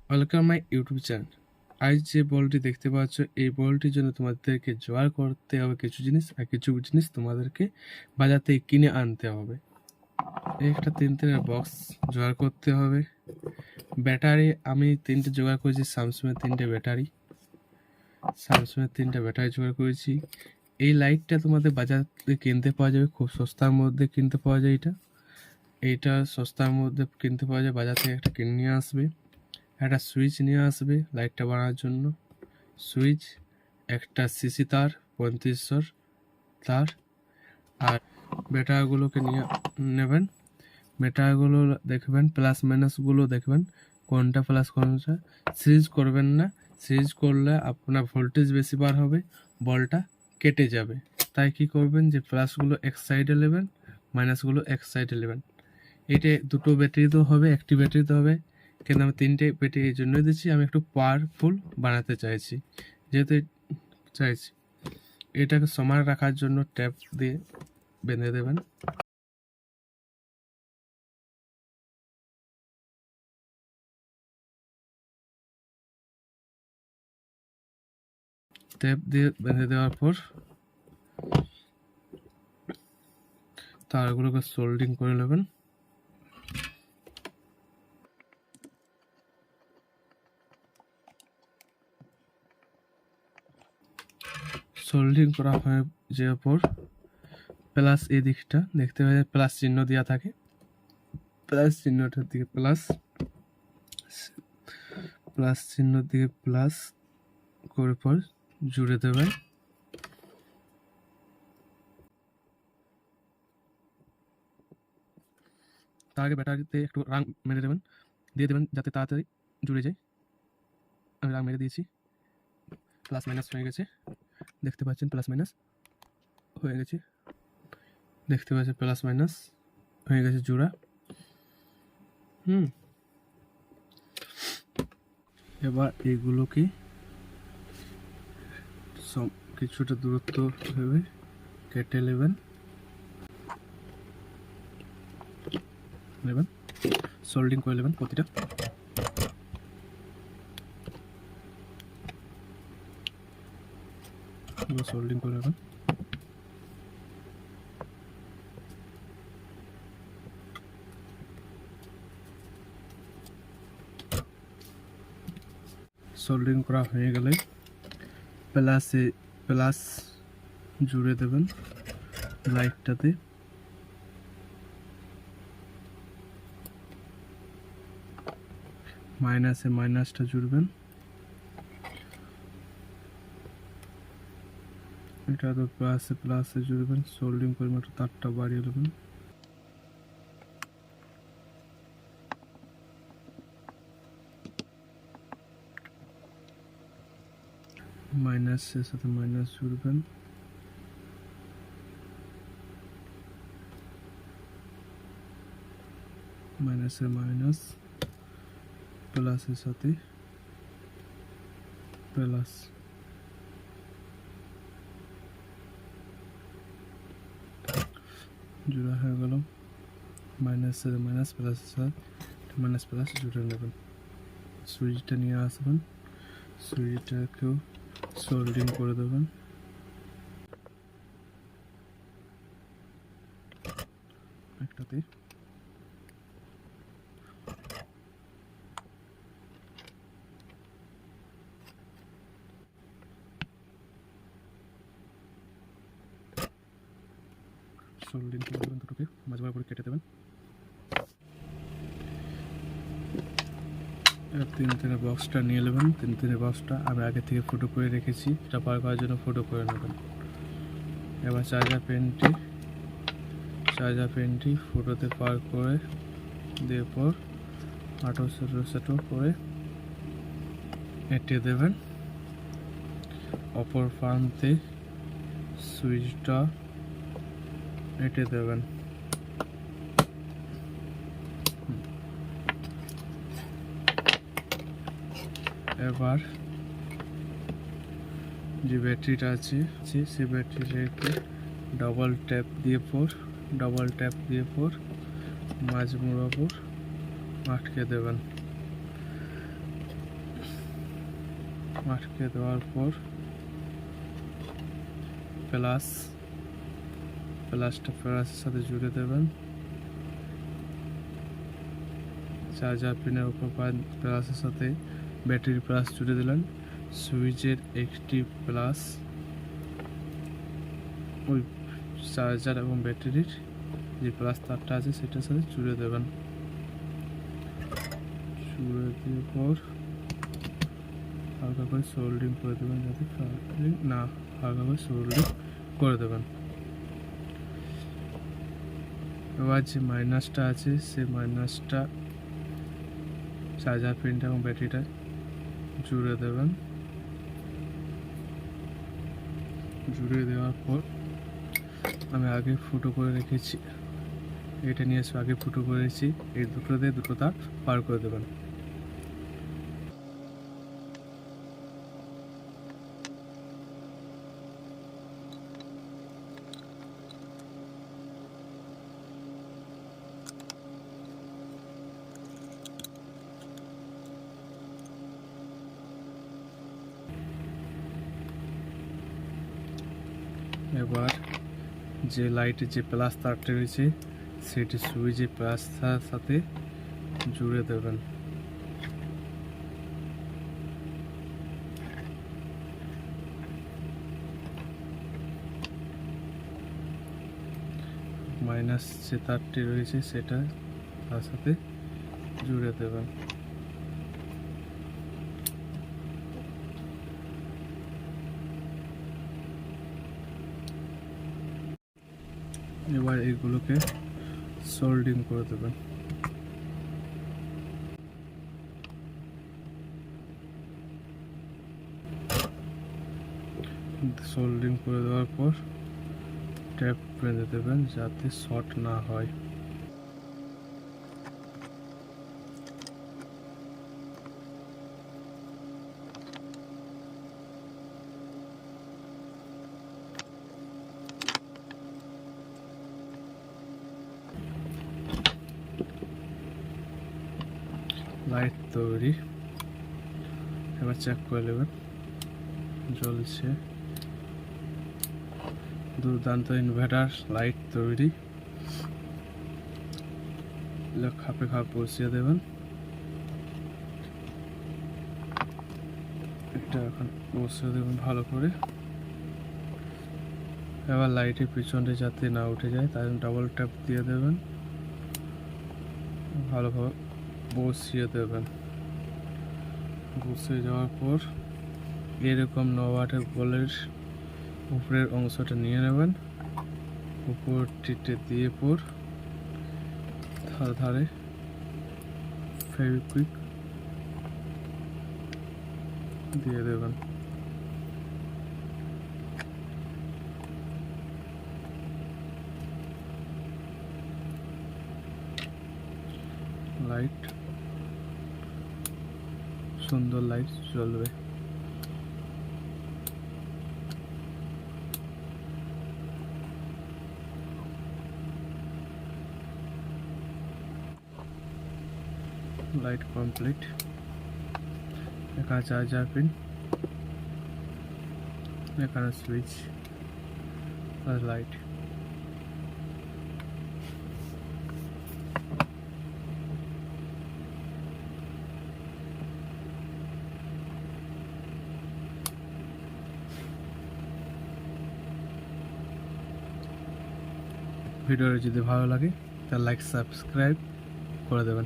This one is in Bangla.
Welcome my YouTube channel. আজ যে বলটি দেখতে পাচ্ছ, এই বলটির জন্য তোমাদেরকে জোগাড় করতে হবে কিছু জিনিস, আর কিছু জিনিস তোমাদেরকে বাজার থেকে কিনে আনতে হবে। একটা 3 বক্স জোগাড় করতে হবে। ব্যাটারি আমি 3টে জোগাড় করেছি, স্যামসাংয়ের 3টে ব্যাটারি, জোগাড় করেছি। এই লাইটটা তোমাদের বাজার থেকে কিনতে পাওয়া যাবে, খুব সস্তার মধ্যে কিনতে পাওয়া যায়। এইটা সস্তার মধ্যে কিনতে পাওয়া যায়, বাজার থেকে একটা কিনে নিয়ে আসবে। একটা সুইচ নিয়ে আসবে লাইটটা বাড়ানোর জন্য, সুইচ, একটা সিসি তার 3500 তার, আর ব্যাটারিগুলোকে নিয়ে নেবেন। ব্যাটারিগুলো দেখবেন, প্লাস মাইনাসগুলো দেখবেন কোনটা প্লাস কোনটা। সিরিজ করবেন না, সিরিজ করলে আপনার ভোল্টেজ বেশি বার হবে, বলটা কেটে যাবে। তাই কি করবেন যে প্লাসগুলো এক সাইডে নেবেন, মাইনাসগুলো এক সাইডে নেবেন। এটা দুটো ব্যাটারিতেও হবে, একটি ব্যাটারিতে হবে, কিন্তু আমি 3টে ব্যাটারি এই জন্যই দিচ্ছি, আমি একটু পাওয়ারফুল বানাতে চাইছি। যেহেতু চাইছি এটাকে সমান রাখার জন্য ট্যাপ দিয়ে বেঁধে দেবেন। ট্যাপ দিয়ে বেঁধে দেওয়ার পর তারগুলোকে সোল্ডিং করে নেবেন। সোল্ডিং করা হয়ে যাওয়ার পর প্লাস এই দিকটা দেখতে পাবেন, প্লাস চিহ্ন দেওয়া থাকে, প্লাস চিহ্নটার দিকে প্লাস চিহ্নর দিকে প্লাস করে পর জুড়ে দেবেন। তার আগে ব্যাটারিতে একটু রাং মেরে দেবেন, দিয়ে দেবেন যাতে তাড়াতাড়ি জুড়ে যায়। আমি রাং মেরে দিয়েছি, প্লাস মাইনাস হয়ে গেছে, দেখতে পাচ্ছেন প্লাস মাইনাস হয়ে গেছে, দেখতে পাচ্ছেন প্লাস মাইনাস হয়ে গেছে জোড়া। এবার এইগুলোকে সব কিছুটা দূরত্ব ভেবে কেটে নেবেন, সোল্ডিং করে নেবেন প্রতিটা। সোল্ডিং করে নেবেন। সোল্ডিং করা হয়ে গেলে প্লাস জুড়ে দেবেন লাইটটাতে, মাইনাসে মাইনাসটা জুড়বেন। এটা তো প্লাসে জুড়বেন, সোল্ডিং পরিমাণটা তারটা বাড়িয়ে দেবেন। মাইনাসের সাথে মাইনাস জুড়বেন, মাইনাসের মাইনাস, প্লাসের সাথে প্লাস, জোড়া হয়ে গেল। মাইনাসের মাইনাস, প্লাসের সাথে মাইনাস প্লাস জুড়ে নেবেন। সুইচটা নিয়ে আসবেন, সুইচটাকেও সোল্ডিং করে দেবেন। একটাতে সোল্ডিং করে দেবেন, দুটোকে মাঝে করে কেটে দেবেন। 3 বক্সটা নিয়ে নেবেন। 3 বক্সটা আমি আগে থেকে ফটো করে রেখেছি, এটা পার করার জন্য ফটো করে নেবেন। এবার চার্জার পেনটি ফটোতে পার করে দিয়ে পর আটো করে এঁটে দেবেন। অপর প্রান্তে সুইচটা এঁটে দেবেন। এবার যে ব্যাটারিটা আছে সেই ব্যাটারিটাকে ডবল ট্যাপ দিয়ে পর মাঝ বরাবর আটকে দেবেন। আটকে দেওয়ার পর প্লাসটা প্লাসের সাথে জুড়ে দেবেন। চার্জার পিনের উপর প্লাসের সাথে ব্যাটারি প্লাস জুড়ে দিলেন। সুইচের একটি প্লাস ওই চার্জার এবং ব্যাটারির যে প্লাস তারটা আছে সেটার সাথে জুড়ে দেবেন। জুড়ে দিয়ে পর হালকা করে সোল্ডিং করে দেবেন, যাতে না হালকা করে সোল্ডিং করে দেবেন। এবার যে মাইনাসটা আছে সেই মাইনাসটা চার্জার পিনটা এবং ব্যাটারিটা জুড়ে দেবেন। জুড়ে দেওয়ার পর আমি আগে ফুটো করে রেখেছি, এটা নিয়ে এসে আগে ফুটো করেছি, এই দুটো দিয়ে দুটো তার পার করে দেবেন। এবার যে লাইটের যে প্লাস তারটা রয়েছে সেটি সুইচে প্লাস তার সাথে জুড়ে দেবেন। মাইনাস যে তারটি রয়েছে সেটা তার সাথে জুড়ে দেবেন। এবার এগুলোকে সোল্ডিং করে দেবেন। সোল্ডিং করে দেওয়ার পর ট্যাপ বেঁধে দেবেন যাতে শর্ট না হয়। লাইট তৈরি, এবার চেক করে নেবেন জ্বলছে। দুর্দান্ত ইনভার্টার লাইট তৈরি। খাপে খাপ বসিয়ে দেবেন। এটা এখন বসিয়ে দেবেন ভালো করে। এবার লাইটের পিছনটা যাতে না উঠে যায় তাই ডাবল ট্যাপ দিয়ে দেবেন, ভালোভাবে বসিয়ে দেবেন। বসিয়ে যাওয়ার পর এরকম 9 ওয়াটের বলের উপরের অংশটা নিয়ে নেবেন, উপরটিতে দিয়ে পর ধারে ধারে ফেভিকুইক দিয়ে দেবেন। লাইট সুন্দর লাইট জ্বলবে। Light complete. এখানে চার্জার পিন, এখানে সুইচ আর লাইট। ভিডিওটি যদি ভালো লাগে তাহলে লাইক সাবস্ক্রাইব করে দেবেন।